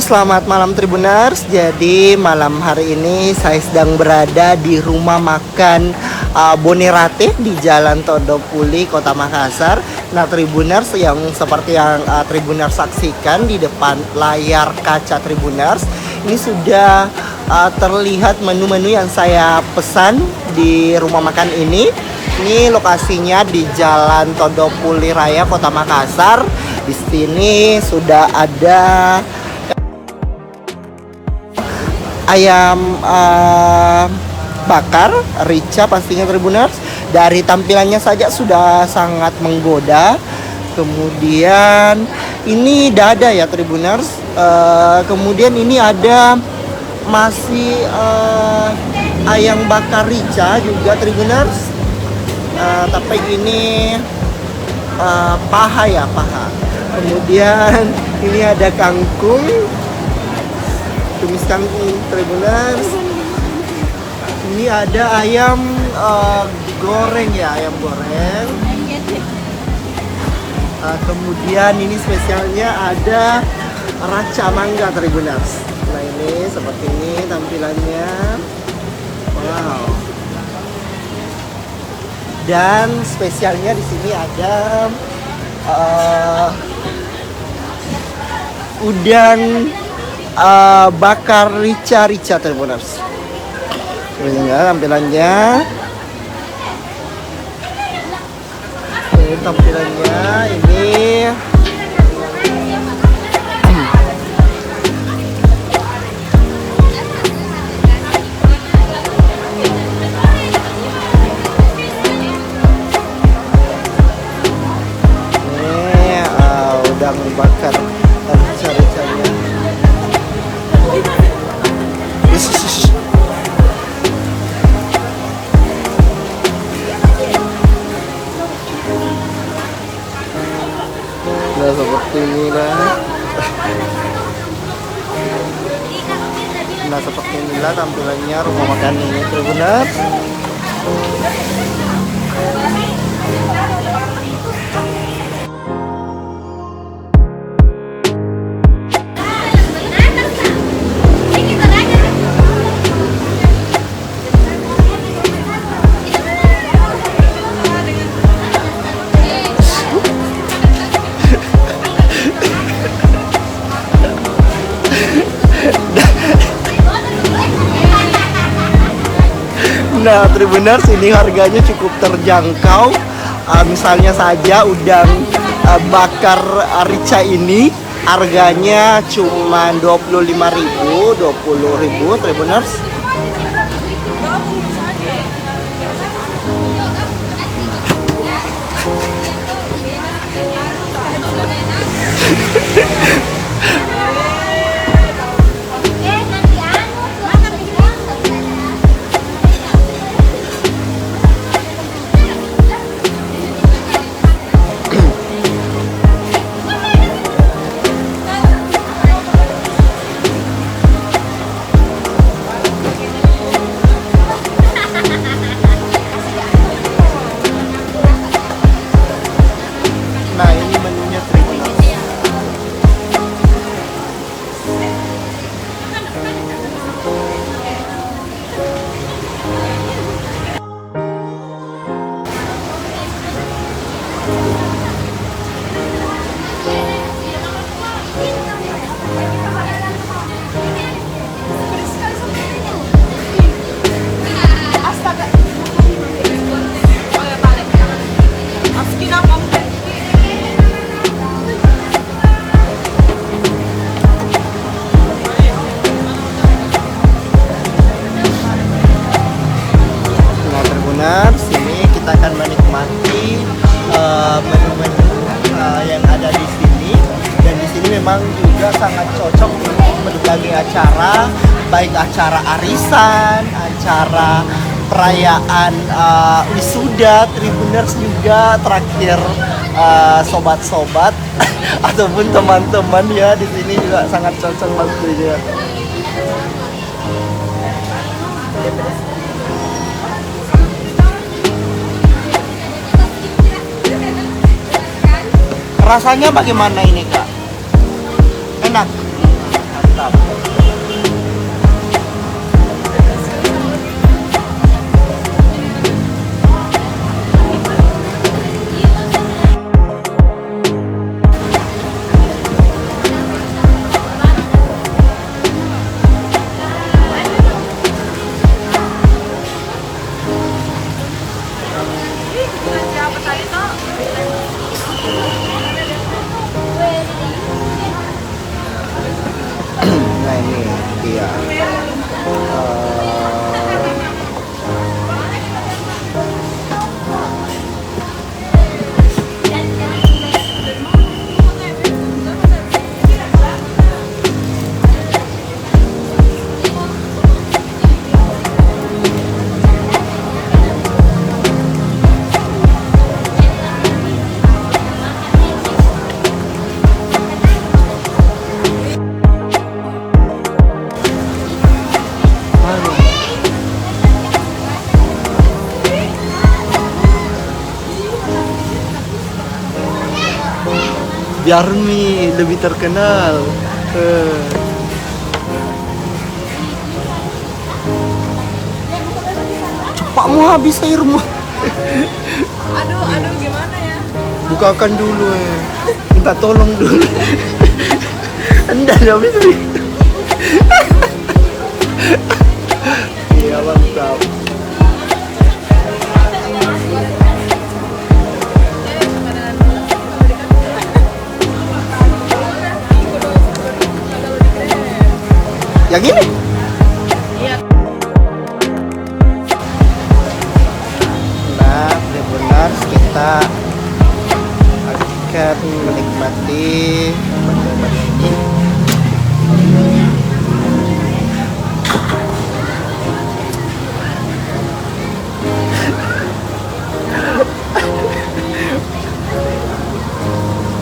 Selamat malam Tribuners. Jadi malam hari ini saya sedang berada di rumah makan Bonerate di Jalan Todopuli, Kota Makassar. Nah Tribuners, yang seperti yang Tribuners saksikan di depan layar kaca Tribuners, ini sudah terlihat menu-menu yang saya pesan di rumah makan ini. Ini lokasinya di Jalan Todopuli Raya, Kota Makassar. Di sini sudah ada ayam bakar rica pastinya Tribuners. Dari tampilannya saja sudah sangat menggoda. Kemudian ini dada ya Tribuners. Kemudian ini ada masih ayam bakar rica juga Tribuners. Tapi ini paha ya, paha. Kemudian ini ada kangkung, tumis kangkung Tribuners. Ini ada ayam goreng ya, ayam goreng. Kemudian ini spesialnya ada raca mangga Tribuners. Nah ini seperti ini tampilannya. Wow. Dan spesialnya di sini ada udang bakar rica Tribuners. Ini tampilannya. Ini tampilannya ini. Udang bakar rica-ricanya. Nah seperti inilah. Nah seperti inilah tampilannya rumah makan ini Tribuners. Nah Tribuners, ini harganya cukup terjangkau. Misalnya saja udang bakar rica ini harganya cuma 25.000, 20.000 Tribuners. Nah ini menunya Tribuners. Sini kita akan menikmati menu-menu yang ada di sini, dan di sini memang juga sangat cocok untuk berbagai acara, baik acara arisan, acara perayaan wisuda Tribuners, juga terakhir sobat-sobat ataupun teman-teman ya, di sini juga sangat cocok pastinya. Rasanya bagaimana ini Kak? Enak? mantap. Nah ini dia. Biar mie lebih terkenal. Pak mau habis airmu. Aduh gimana ya? Bukakan dulu minta tolong dulu. Anda habis nih. Iya mantap. Yang ini? Iya. Nah, benar kita akan menikmati menu ini.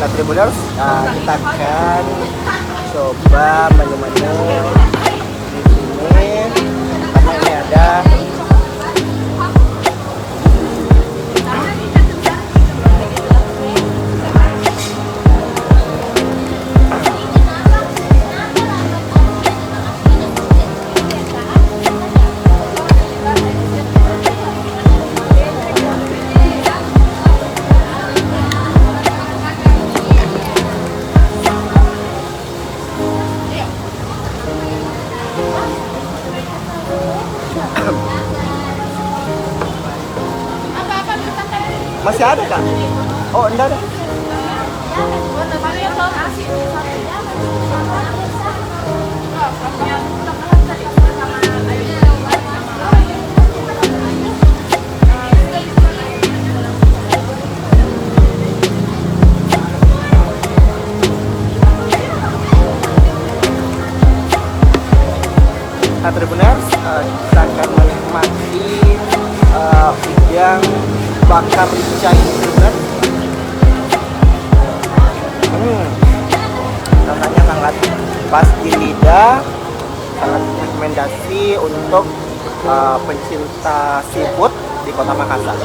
Nah, Tribuners, kita akan coba menu-menu di sini karena ini ada masih ada kak? Oh enggak ada. Nah, Tribuners, kita akan menikmati udang bakar rica ini kan. Rasanya sangat pas di lidah, sangat rekomendasi untuk pencinta seafood di Kota Makassar.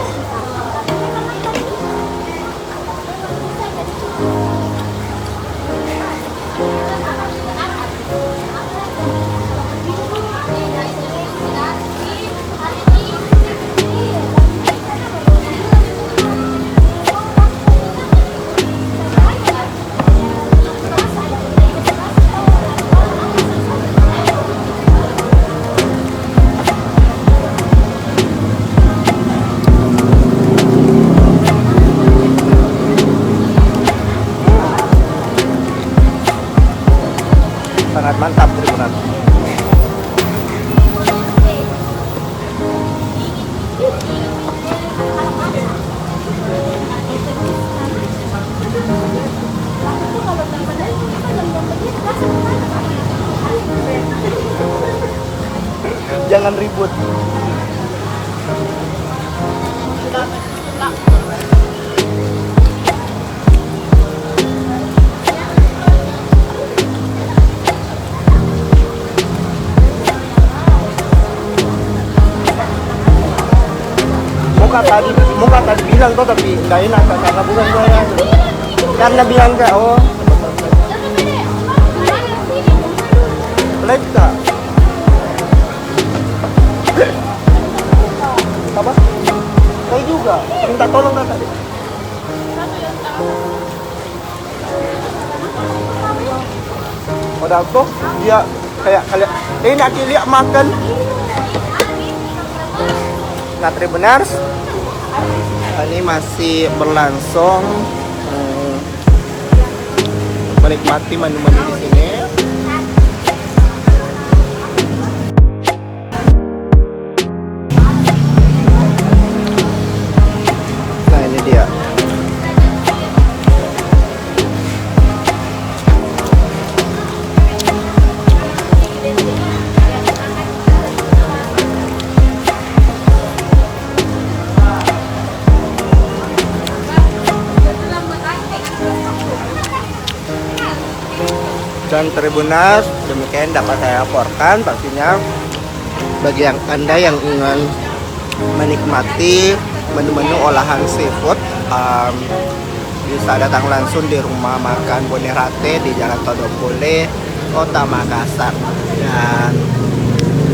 Sangat mantap Tribuners. Jangan ribut. Muka tadi bilang tuh tapi nggak enak karena bukan saya. Karena bilang kayak live tak? Apa? Saya juga. Minta tolong kan tadi. Udah tuh dia kayak kalian. Ini aku lihat makan. Nah, Tribuners, ini masih berlangsung menikmati menu-menu di sini. Nah, ini dia. Dan Tribuners, demikian dapat saya laporkan. Pastinya bagi yang Anda yang ingin menikmati menu-menu olahan seafood, bisa datang langsung di rumah makan Bonerate di Jalan Todopule, Kota Makassar. Dan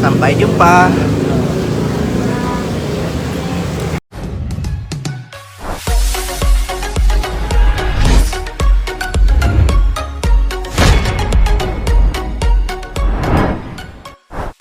sampai jumpa.